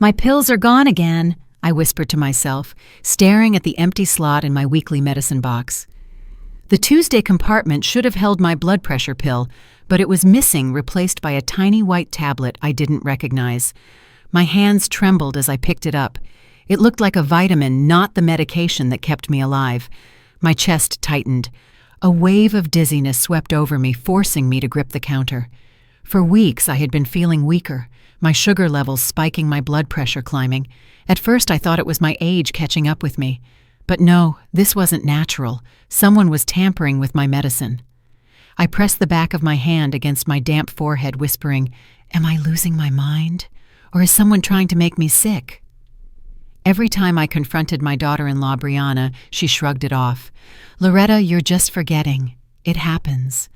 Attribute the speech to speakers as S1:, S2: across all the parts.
S1: My pills are gone again, I whispered to myself, staring at the empty slot in my weekly medicine box. The Tuesday compartment should have held my blood pressure pill, but it was missing, replaced by a tiny white tablet I didn't recognize. My hands trembled as I picked it up. It looked like a vitamin, not the medication that kept me alive. My chest tightened. A wave of dizziness swept over me, forcing me to grip the counter. For weeks I had been feeling weaker, my sugar levels spiking, my blood pressure climbing. At first I thought it was my age catching up with me. But no, this wasn't natural. Someone was tampering with my medicine. I pressed the back of my hand against my damp forehead, whispering, "Am I losing my mind? Or is someone trying to make me sick?" Every time I confronted my daughter-in-law, Brianna, she shrugged it off. "Loretta, you're just forgetting. It happens."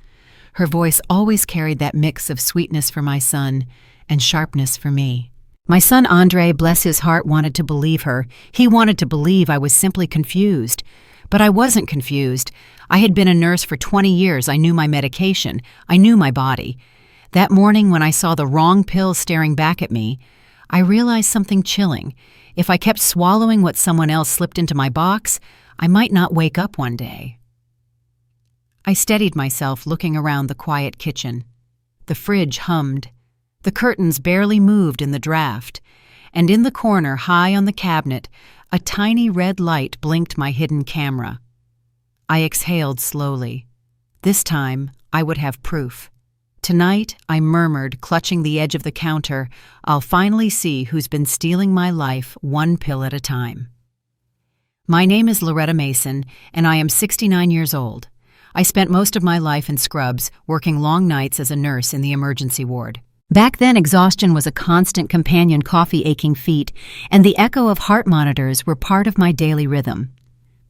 S1: Her voice always carried that mix of sweetness for my son and sharpness for me. My son Andre, bless his heart, wanted to believe her. He wanted to believe I was simply confused. But I wasn't confused. I had been a nurse for 20 years. I knew my medication. I knew my body. That morning when I saw the wrong pill staring back at me, I realized something chilling. If I kept swallowing what someone else slipped into my box, I might not wake up one day. I steadied myself, looking around the quiet kitchen. The fridge hummed. The curtains barely moved in the draft, and in the corner, high on the cabinet, a tiny red light blinked my hidden camera. I exhaled slowly. This time, I would have proof. Tonight, I murmured, clutching the edge of the counter, "I'll finally see who's been stealing my life one pill at a time." My name is Loretta Mason, and I am 69 years old. I spent most of my life in scrubs, working long nights as a nurse in the emergency ward. Back then, exhaustion was a constant companion, coffee aching feet, and the echo of heart monitors were part of my daily rhythm.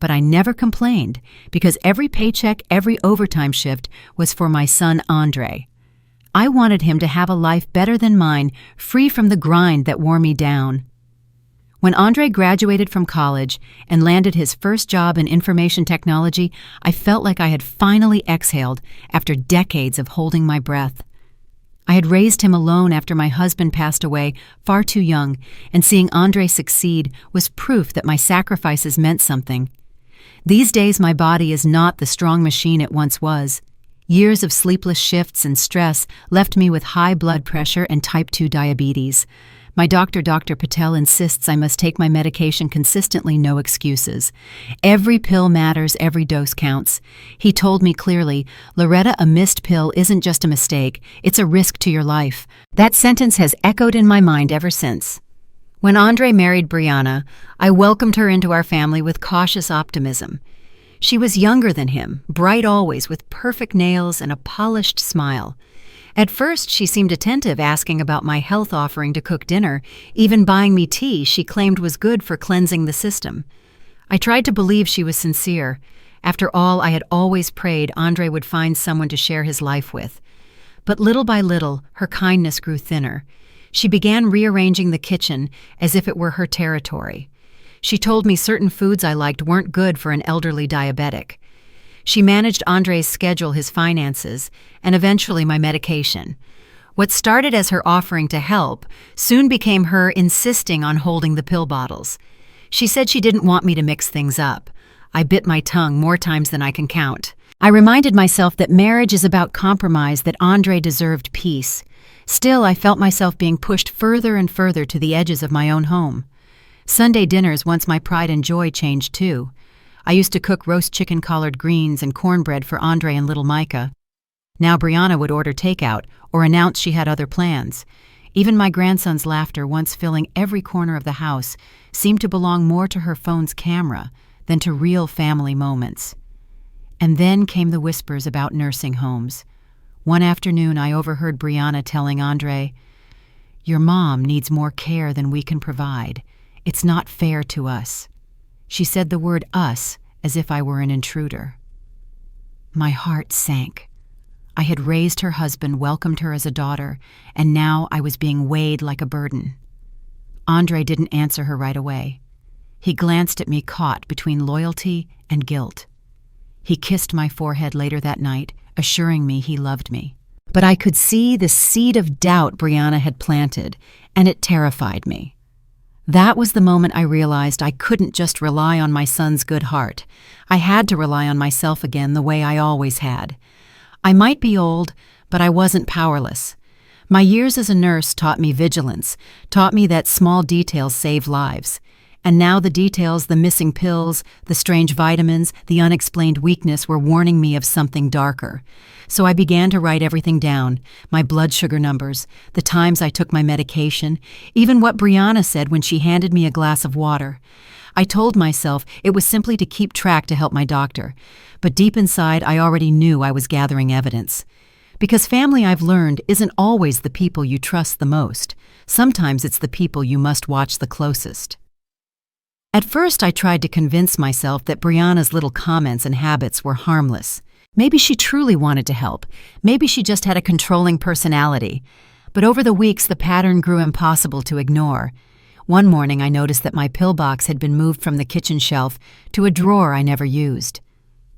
S1: But I never complained, because every paycheck, every overtime shift was for my son Andre. I wanted him to have a life better than mine, free from the grind that wore me down. When Andre graduated from college and landed his first job in information technology, I felt like I had finally exhaled after decades of holding my breath. I had raised him alone after my husband passed away, far too young, and seeing Andre succeed was proof that my sacrifices meant something. These days, my body is not the strong machine it once was. Years of sleepless shifts and stress left me with high blood pressure and type 2 diabetes. My doctor, Dr. Patel, insists I must take my medication consistently, no excuses. Every pill matters, every dose counts. He told me clearly, "Loretta, a missed pill isn't just a mistake, it's a risk to your life." That sentence has echoed in my mind ever since. When Andre married Brianna, I welcomed her into our family with cautious optimism. She was younger than him, bright always, with perfect nails and a polished smile. At first, she seemed attentive, asking about my health, offering to cook dinner, even buying me tea she claimed was good for cleansing the system. I tried to believe she was sincere. After all, I had always prayed Andre would find someone to share his life with. But little by little, her kindness grew thinner. She began rearranging the kitchen as if it were her territory. She told me certain foods I liked weren't good for an elderly diabetic. She managed Andre's schedule, his finances, and eventually my medication. What started as her offering to help soon became her insisting on holding the pill bottles. She said she didn't want me to mix things up. I bit my tongue more times than I can count. I reminded myself that marriage is about compromise, that Andre deserved peace. Still, I felt myself being pushed further and further to the edges of my own home. Sunday dinners, once my pride and joy, changed too. I used to cook roast chicken, collard greens, and cornbread for Andre and little Micah. Now Brianna would order takeout or announce she had other plans. Even my grandson's laughter, once filling every corner of the house, seemed to belong more to her phone's camera than to real family moments. And then came the whispers about nursing homes. One afternoon, I overheard Brianna telling Andre, "Your mom needs more care than we can provide. It's not fair to us." She said the word "us" as if I were an intruder. My heart sank. I had raised her husband, welcomed her as a daughter, and now I was being weighed like a burden. Andre didn't answer her right away. He glanced at me, caught between loyalty and guilt. He kissed my forehead later that night, assuring me he loved me. But I could see the seed of doubt Brianna had planted, and it terrified me. That was the moment I realized I couldn't just rely on my son's good heart. I had to rely on myself again the way I always had. I might be old, but I wasn't powerless. My years as a nurse taught me vigilance, taught me that small details save lives. And now the details, the missing pills, the strange vitamins, the unexplained weakness were warning me of something darker. So I began to write everything down, my blood sugar numbers, the times I took my medication, even what Brianna said when she handed me a glass of water. I told myself it was simply to keep track to help my doctor, but deep inside I already knew I was gathering evidence. Because family, I've learned, isn't always the people you trust the most. Sometimes it's the people you must watch the closest. At first, I tried to convince myself that Brianna's little comments and habits were harmless. Maybe she truly wanted to help. Maybe she just had a controlling personality. But over the weeks, the pattern grew impossible to ignore. One morning, I noticed that my pill box had been moved from the kitchen shelf to a drawer I never used.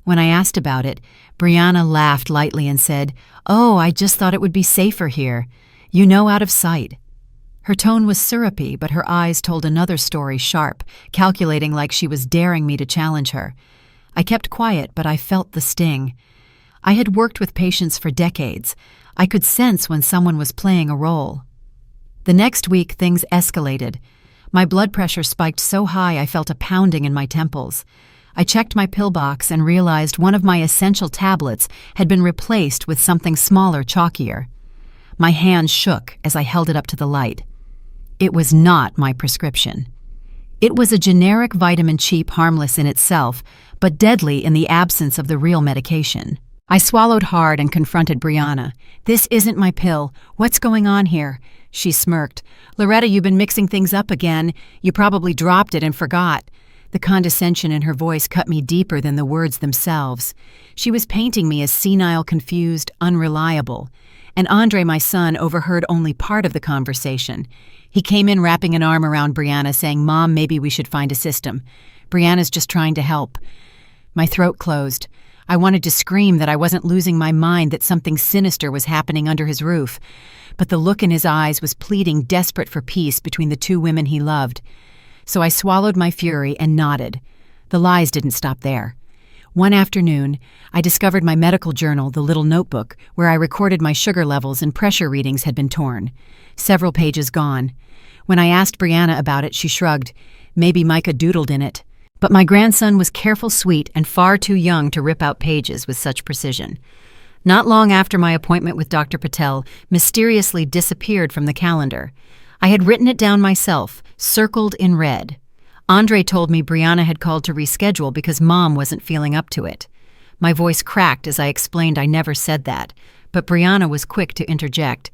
S1: When I asked about it, Brianna laughed lightly and said, "Oh, I just thought it would be safer here. You know, out of sight." Her tone was syrupy, but her eyes told another story, sharp, calculating, like she was daring me to challenge her. I kept quiet, but I felt the sting. I had worked with patients for decades. I could sense when someone was playing a role. The next week, things escalated. My blood pressure spiked so high I felt a pounding in my temples. I checked my pill box and realized one of my essential tablets had been replaced with something smaller, chalkier. My hand shook as I held it up to the light. It was not my prescription. It was a generic vitamin, cheap, harmless in itself, but deadly in the absence of the real medication. I swallowed hard and confronted Brianna. "This isn't my pill. What's going on here?" She smirked. "Loretta, you've been mixing things up again. You probably dropped it and forgot." The condescension in her voice cut me deeper than the words themselves. She was painting me as senile, confused, unreliable. And Andre, my son, overheard only part of the conversation. He came in wrapping an arm around Brianna, saying, "Mom, maybe we should find a system. Brianna's just trying to help." My throat closed. I wanted to scream that I wasn't losing my mind, that something sinister was happening under his roof. But the look in his eyes was pleading, desperate for peace between the two women he loved. So I swallowed my fury and nodded. The lies didn't stop there. One afternoon, I discovered my medical journal, the little notebook, where I recorded my sugar levels and pressure readings, had been torn. Several pages gone. When I asked Brianna about it, she shrugged. Maybe Micah doodled in it. But my grandson was careful, sweet, and far too young to rip out pages with such precision. Not long after my appointment with Dr. Patel mysteriously disappeared from the calendar. I had written it down myself, circled in red. Andre told me Brianna had called to reschedule because Mom wasn't feeling up to it. My voice cracked as I explained I never said that, but Brianna was quick to interject.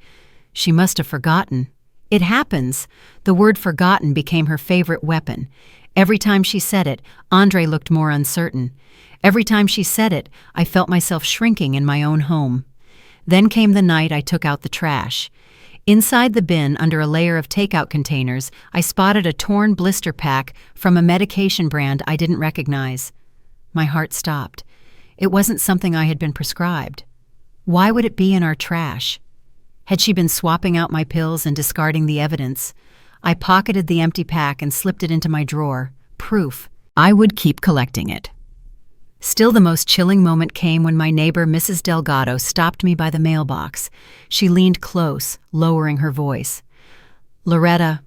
S1: She must have forgotten. It happens. The word forgotten became her favorite weapon. Every time she said it, Andre looked more uncertain. Every time she said it, I felt myself shrinking in my own home. Then came the night I took out the trash. Inside the bin, under a layer of takeout containers, I spotted a torn blister pack from a medication brand I didn't recognize. My heart stopped. It wasn't something I had been prescribed. Why would it be in our trash? Had she been swapping out my pills and discarding the evidence? I pocketed the empty pack and slipped it into my drawer. Proof. I would keep collecting it. Still, the most chilling moment came when my neighbor, Mrs. Delgado, stopped me by the mailbox. She leaned close, lowering her voice. "Loretta,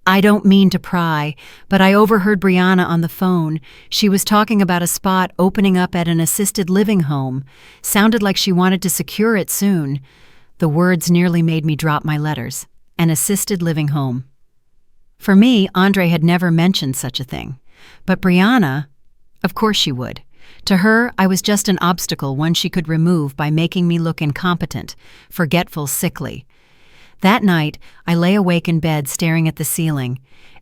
S1: I don't mean to pry, but I overheard Brianna on the phone. She was talking about a spot opening up at an assisted living home. Sounded like she wanted to secure it soon." The words nearly made me drop my letters. An assisted living home. For me, Andre had never mentioned such a thing. But Brianna, of course she would. To her, I was just an obstacle, one she could remove by making me look incompetent, forgetful, sickly. That night, I lay awake in bed staring at the ceiling.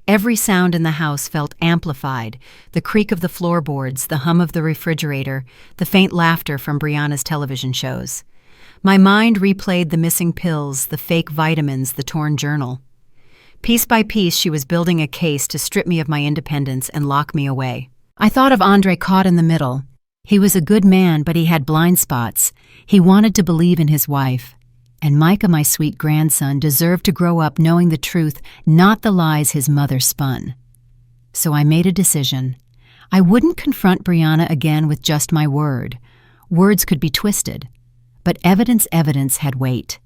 S1: Every sound in the house felt amplified: the creak of the floorboards, the hum of the refrigerator, the faint laughter from Brianna's television shows. My mind replayed the missing pills, the fake vitamins, the torn journal. Piece by piece, she was building a case to strip me of my independence and lock me away. I thought of Andre caught in the middle. He was a good man, but he had blind spots. He wanted to believe in his wife. And Micah, my sweet grandson, deserved to grow up knowing the truth, not the lies his mother spun. So I made a decision. I wouldn't confront Brianna again with just my word. Words could be twisted. But evidence had weight.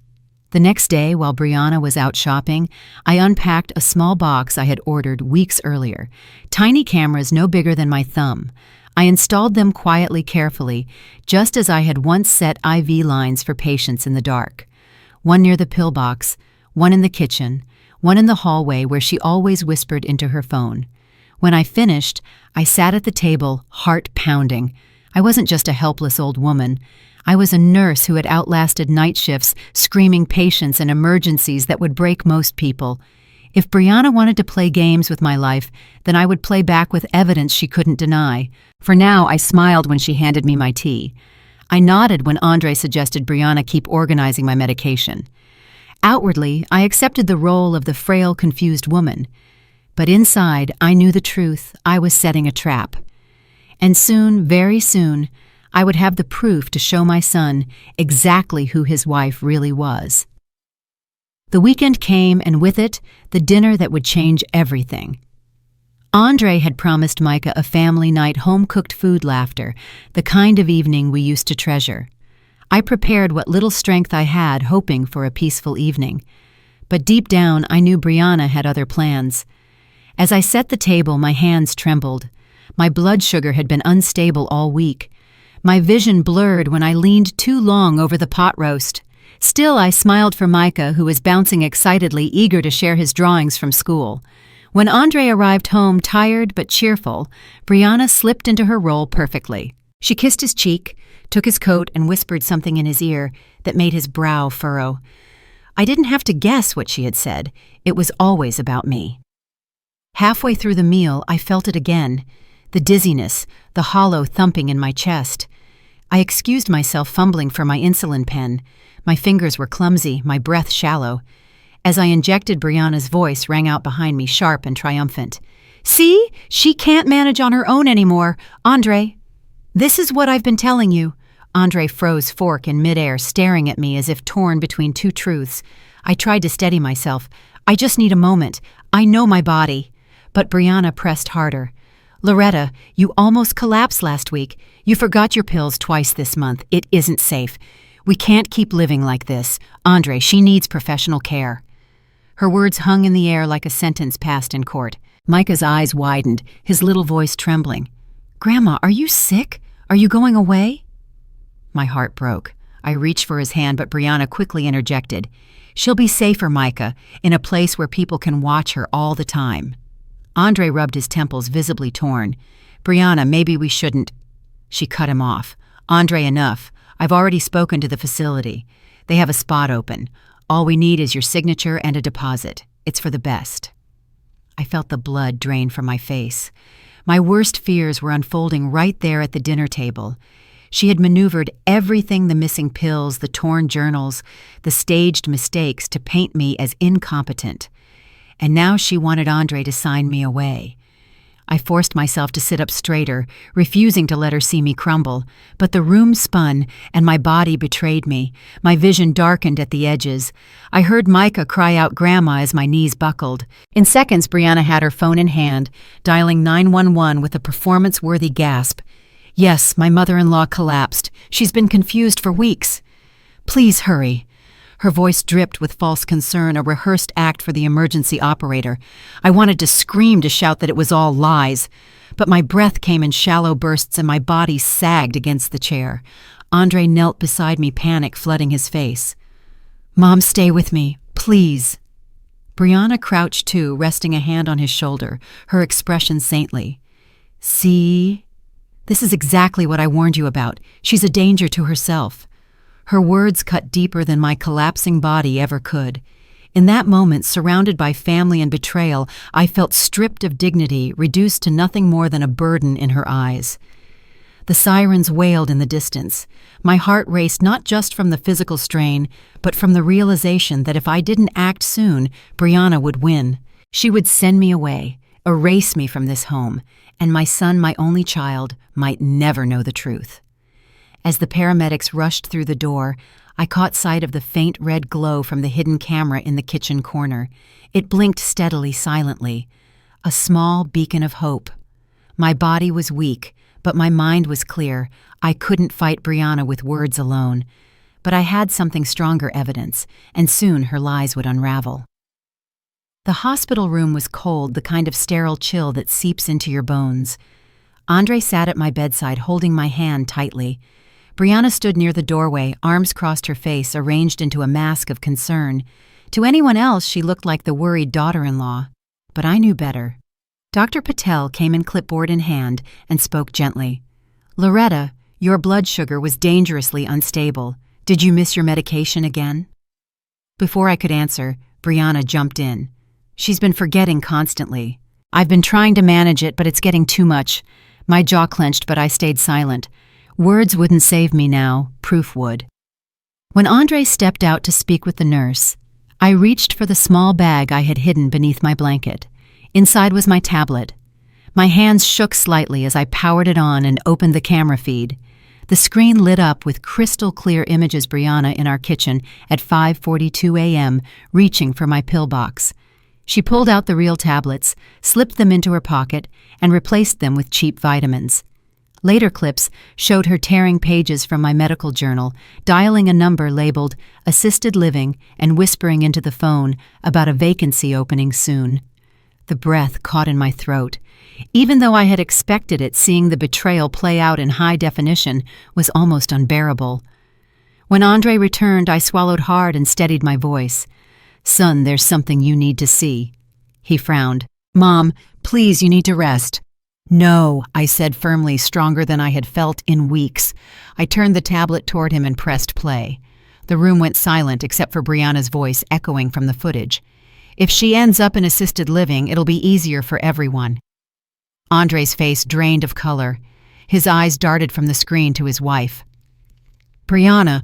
S1: The next day, while Brianna was out shopping, I unpacked a small box I had ordered weeks earlier. Tiny cameras no bigger than my thumb. I installed them quietly, carefully, just as I had once set IV lines for patients in the dark. One near the pill box, one in the kitchen, one in the hallway where she always whispered into her phone. When I finished, I sat at the table, heart pounding. I wasn't just a helpless old woman. I was a nurse who had outlasted night shifts, screaming patients and emergencies that would break most people. If Brianna wanted to play games with my life, then I would play back with evidence she couldn't deny. For now, I smiled when she handed me my tea. I nodded when Andre suggested Brianna keep organizing my medication. Outwardly, I accepted the role of the frail, confused woman. But inside, I knew the truth. I was setting a trap. And soon, very soon, I would have the proof to show my son exactly who his wife really was. The weekend came, and with it, the dinner that would change everything. Andre had promised Micah a family night, home-cooked food, laughter, the kind of evening we used to treasure. I prepared what little strength I had, hoping for a peaceful evening. But deep down, I knew Brianna had other plans. As I set the table, my hands trembled. My blood sugar had been unstable all week. My vision blurred when I leaned too long over the pot roast. Still, I smiled for Micah, who was bouncing excitedly, eager to share his drawings from school. When Andre arrived home, tired but cheerful, Brianna slipped into her role perfectly. She kissed his cheek, took his coat, and whispered something in his ear that made his brow furrow. I didn't have to guess what she had said. It was always about me. Halfway through the meal, I felt it again. The dizziness, the hollow thumping in my chest. I excused myself, fumbling for my insulin pen. My fingers were clumsy, my breath shallow. As I injected, Brianna's voice rang out behind me, sharp and triumphant. "See? She can't manage on her own anymore. Andre, this is what I've been telling you." Andre froze fork in midair, staring at me as if torn between two truths. I tried to steady myself. "I just need a moment. I know my body." But Brianna pressed harder. "Loretta, you almost collapsed last week. You forgot your pills twice this month. It isn't safe. We can't keep living like this. Andre, she needs professional care." Her words hung in the air like a sentence passed in court. Micah's eyes widened, his little voice trembling. "Grandma, are you sick? Are you going away?" My heart broke. I reached for his hand, but Brianna quickly interjected. "She'll be safer, Micah, in a place where people can watch her all the time." Andre rubbed his temples, visibly torn. "Brianna, maybe we shouldn't." She cut him off. "Andre, enough. I've already spoken to the facility. They have a spot open. All we need is your signature and a deposit. It's for the best." I felt the blood drain from my face. My worst fears were unfolding right there at the dinner table. She had maneuvered everything, the missing pills, the torn journals, the staged mistakes, to paint me as incompetent. And now she wanted Andre to sign me away. I forced myself to sit up straighter, refusing to let her see me crumble. But the room spun, and my body betrayed me. My vision darkened at the edges. I heard Micah cry out "Grandma" as my knees buckled. In seconds, Brianna had her phone in hand, dialing 911 with a performance-worthy gasp. "Yes, my mother-in-law collapsed. She's been confused for weeks. Please hurry." Her voice dripped with false concern, a rehearsed act for the emergency operator. I wanted to scream, to shout that it was all lies. But my breath came in shallow bursts and my body sagged against the chair. Andre knelt beside me, panic flooding his face. "Mom, stay with me, please." Brianna crouched too, resting a hand on his shoulder, her expression saintly. "See? This is exactly what I warned you about. She's a danger to herself." Her words cut deeper than my collapsing body ever could. In that moment, surrounded by family and betrayal, I felt stripped of dignity, reduced to nothing more than a burden in her eyes. The sirens wailed in the distance. My heart raced not just from the physical strain, but from the realization that if I didn't act soon, Brianna would win. She would send me away, erase me from this home, and my son, my only child, might never know the truth. As the paramedics rushed through the door, I caught sight of the faint red glow from the hidden camera in the kitchen corner. It blinked steadily, silently. A small beacon of hope. My body was weak, but my mind was clear. I couldn't fight Brianna with words alone. But I had something stronger evidence, and soon her lies would unravel. The hospital room was cold, the kind of sterile chill that seeps into your bones. Andre sat at my bedside, holding my hand tightly. Brianna stood near the doorway, arms crossed her face, arranged into a mask of concern. To anyone else, she looked like the worried daughter-in-law. But I knew better. Dr. Patel came in, clipboard in hand, and spoke gently. "Loretta, your blood sugar was dangerously unstable. Did you miss your medication again?" Before I could answer, Brianna jumped in. "She's been forgetting constantly. I've been trying to manage it, but it's getting too much." My jaw clenched, but I stayed silent. Words wouldn't save me now, proof would. When Andre stepped out to speak with the nurse, I reached for the small bag I had hidden beneath my blanket. Inside was my tablet. My hands shook slightly as I powered it on and opened the camera feed. The screen lit up with crystal-clear images. Brianna in our kitchen at 5:42 a.m., reaching for my pill box. She pulled out the real tablets, slipped them into her pocket, and replaced them with cheap vitamins. Later clips showed her tearing pages from my medical journal, dialing a number labeled Assisted Living and whispering into the phone about a vacancy opening soon. The breath caught in my throat. Even though I had expected it, seeing the betrayal play out in high definition was almost unbearable. When Andre returned, I swallowed hard and steadied my voice. "Son, there's something you need to see." He frowned. "Mom, please, you need to rest." "No," I said firmly, stronger than I had felt in weeks. I turned the tablet toward him and pressed play. The room went silent except for Brianna's voice echoing from the footage. "If she ends up in assisted living, it'll be easier for everyone." Andre's face drained of color. His eyes darted from the screen to his wife. "Brianna,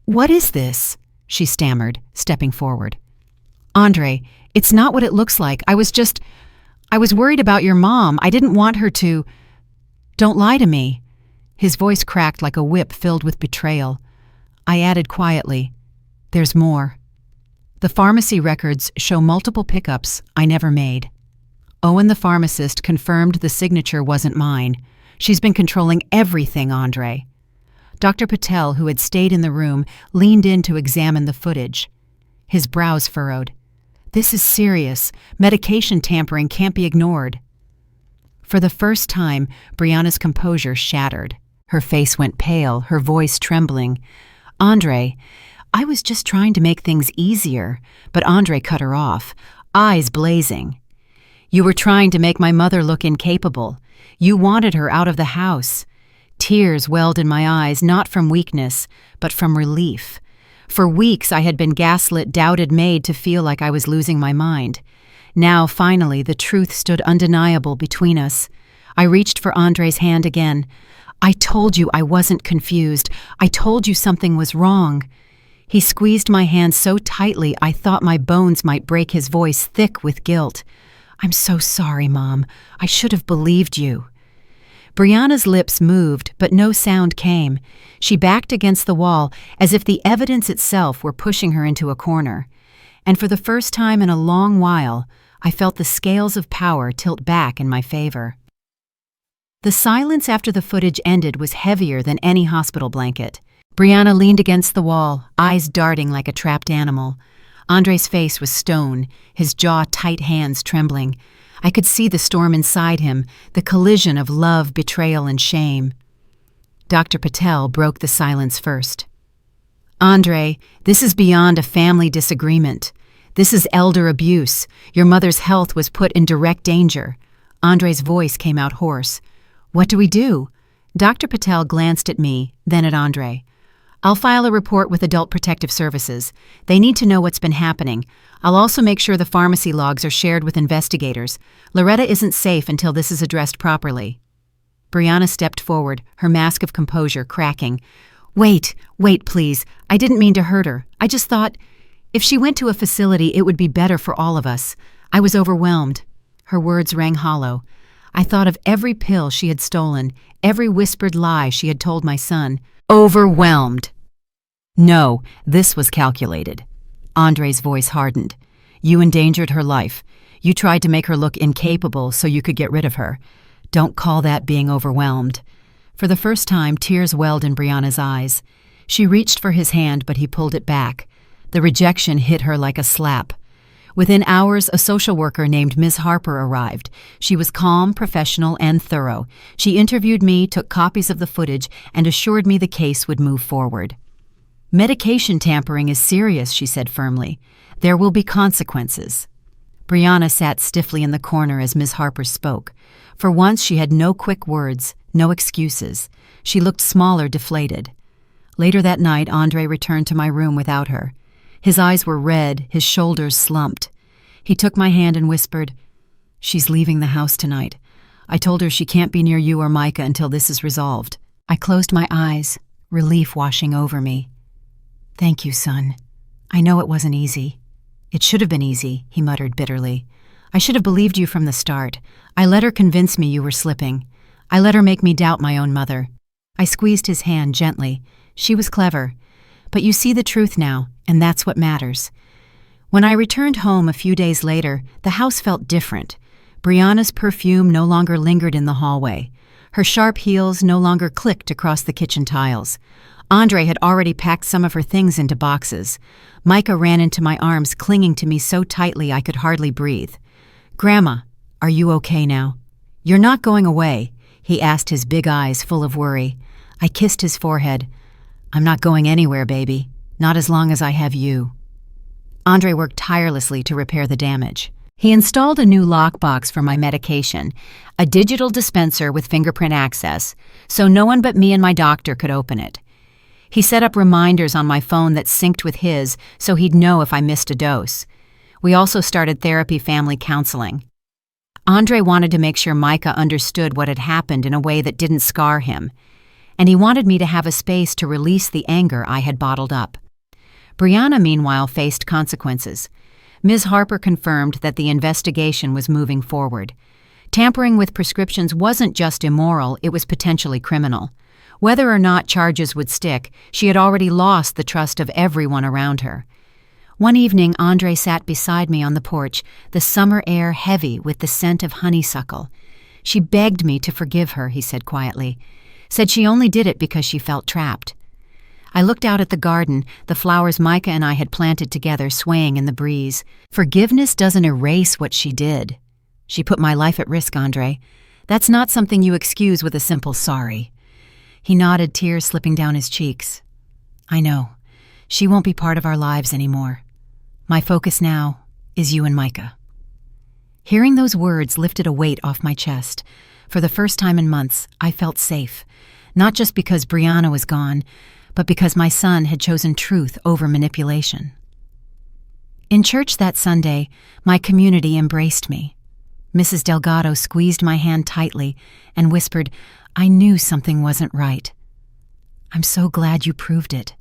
S1: what is this?" she stammered, stepping forward. "Andre, it's not what it looks like. I was worried about your mom. I didn't want her to. Don't lie to me." His voice cracked like a whip filled with betrayal. I added quietly, "There's more." The pharmacy records show multiple pickups I never made. Owen, the pharmacist, confirmed the signature wasn't mine. "She's been controlling everything, Andre." Dr. Patel, who had stayed in the room, leaned in to examine the footage. His brows furrowed. "This is serious. Medication tampering can't be ignored." For the first time, Brianna's composure shattered. Her face went pale, her voice trembling. "Andre, I was just trying to make things easier." But Andre cut her off, eyes blazing. "You were trying to make my mother look incapable. You wanted her out of the house." Tears welled in my eyes, not from weakness, but from relief. For weeks I had been gaslit, doubted, made to feel like I was losing my mind. Now, finally, the truth stood undeniable between us. I reached for Andre's hand again. "I told you I wasn't confused. I told you something was wrong." He squeezed my hand so tightly I thought my bones might break, his voice thick with guilt. "I'm so sorry, Mom. I should have believed you." Brianna's lips moved, but no sound came. She backed against the wall as if the evidence itself were pushing her into a corner. And for the first time in a long while, I felt the scales of power tilt back in my favor. The silence after the footage ended was heavier than any hospital blanket. Brianna leaned against the wall, eyes darting like a trapped animal. Andre's face was stone, his jaw tight, hands trembling. I could see the storm inside him, the collision of love, betrayal, and shame. Dr. Patel broke the silence first. "Andre, this is beyond a family disagreement. This is elder abuse. Your mother's health was put in direct danger." Andre's voice came out hoarse. "What do we do?" Dr. Patel glanced at me, then at Andre. "I'll file a report with Adult Protective Services. They need to know what's been happening. I'll also make sure the pharmacy logs are shared with investigators. Loretta isn't safe until this is addressed properly." Brianna stepped forward, her mask of composure cracking. Wait, please. I didn't mean to hurt her. I just thought, if she went to a facility, it would be better for all of us. I was overwhelmed." Her words rang hollow. I thought of every pill she had stolen, every whispered lie she had told my son. Overwhelmed. No, this was calculated. Andre's voice hardened. You endangered her life. You tried to make her look incapable so you could get rid of her. Don't call that being overwhelmed. For the first time, tears welled in Brianna's eyes. She reached for his hand, but he pulled it back. The rejection hit her like a slap. Within hours, a social worker named Ms. Harper arrived. She was calm, professional, and thorough. She interviewed me, took copies of the footage, and assured me the case would move forward. Medication tampering is serious, she said firmly. There will be consequences. Brianna sat stiffly in the corner as Ms. Harper spoke. For once, she had no quick words, no excuses. She looked smaller, deflated. Later that night, Andre returned to my room without her. His eyes were red, his shoulders slumped. He took my hand and whispered, "She's leaving the house tonight. I told her she can't be near you or Micah until this is resolved." I closed my eyes, relief washing over me. "Thank you, son. I know it wasn't easy." "It should have been easy," he muttered bitterly. "I should have believed you from the start. I let her convince me you were slipping. I let her make me doubt my own mother." I squeezed his hand gently. She was clever. But you see the truth now, and that's what matters. When I returned home a few days later, the house felt different. Brianna's perfume no longer lingered in the hallway. Her sharp heels no longer clicked across the kitchen tiles. Andre had already packed some of her things into boxes. Micah ran into my arms, clinging to me so tightly I could hardly breathe. "Grandma, are you okay now?" "You're not going away," he asked, his big eyes full of worry. I kissed his forehead. "I'm not going anywhere, baby. Not as long as I have you." Andre worked tirelessly to repair the damage. He installed a new lockbox for my medication, a digital dispenser with fingerprint access, so no one but me and my doctor could open it. He set up reminders on my phone that synced with his so he'd know if I missed a dose. We also started therapy family counseling. Andre wanted to make sure Micah understood what had happened in a way that didn't scar him, and he wanted me to have a space to release the anger I had bottled up. Brianna, meanwhile, faced consequences. Ms. Harper confirmed that the investigation was moving forward. Tampering with prescriptions wasn't just immoral, it was potentially criminal. Whether or not charges would stick, she had already lost the trust of everyone around her. One evening, Andre sat beside me on the porch, the summer air heavy with the scent of honeysuckle. "She begged me to forgive her," he said quietly. "Said she only did it because she felt trapped." I looked out at the garden, the flowers Micah and I had planted together swaying in the breeze. "Forgiveness doesn't erase what she did. She put my life at risk, Andre. That's not something you excuse with a simple sorry." He nodded, tears slipping down his cheeks. "I know. She won't be part of our lives anymore. My focus now is you and Micah." Hearing those words lifted a weight off my chest. For the first time in months, I felt safe. Not just because Brianna was gone, but because my son had chosen truth over manipulation. In church that Sunday, my community embraced me. Mrs. Delgado squeezed my hand tightly and whispered, "I knew something wasn't right." "I'm so glad you proved it."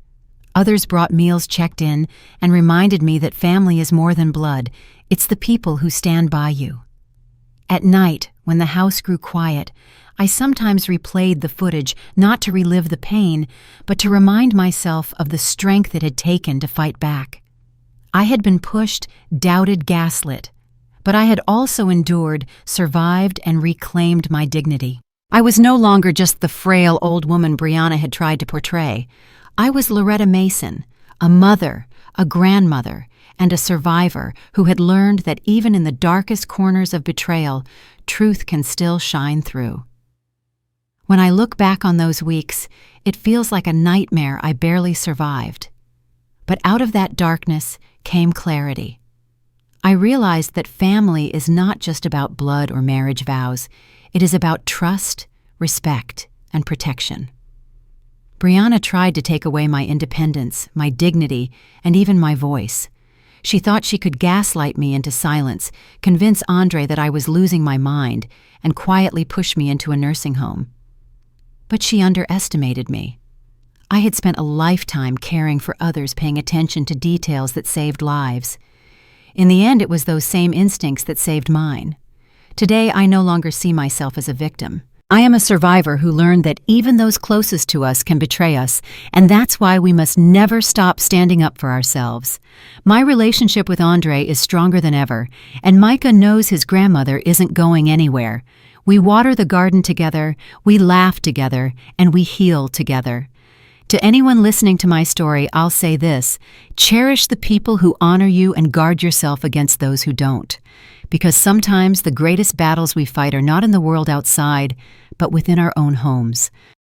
S1: Others brought meals checked in and reminded me that family is more than blood. It's the people who stand by you. At night, when the house grew quiet, I sometimes replayed the footage not to relive the pain, but to remind myself of the strength it had taken to fight back. I had been pushed, doubted, gaslit, but I had also endured, survived, and reclaimed my dignity. I was no longer just the frail old woman Brianna had tried to portray. I was Loretta Mason, a mother, a grandmother, and a survivor who had learned that even in the darkest corners of betrayal, truth can still shine through. When I look back on those weeks, it feels like a nightmare I barely survived. But out of that darkness came clarity. I realized that family is not just about blood or marriage vows. It is about trust, respect, and protection. Brianna tried to take away my independence, my dignity, and even my voice. She thought she could gaslight me into silence, convince Andre that I was losing my mind, and quietly push me into a nursing home. But she underestimated me. I had spent a lifetime caring for others, paying attention to details that saved lives. In the end, it was those same instincts that saved mine. Today, I no longer see myself as a victim. I am a survivor who learned that even those closest to us can betray us, and that's why we must never stop standing up for ourselves. My relationship with Andre is stronger than ever, and Micah knows his grandmother isn't going anywhere. We water the garden together, we laugh together, and we heal together. To anyone listening to my story, I'll say this: cherish the people who honor you and guard yourself against those who don't. Because sometimes the greatest battles we fight are not in the world outside, but within our own homes.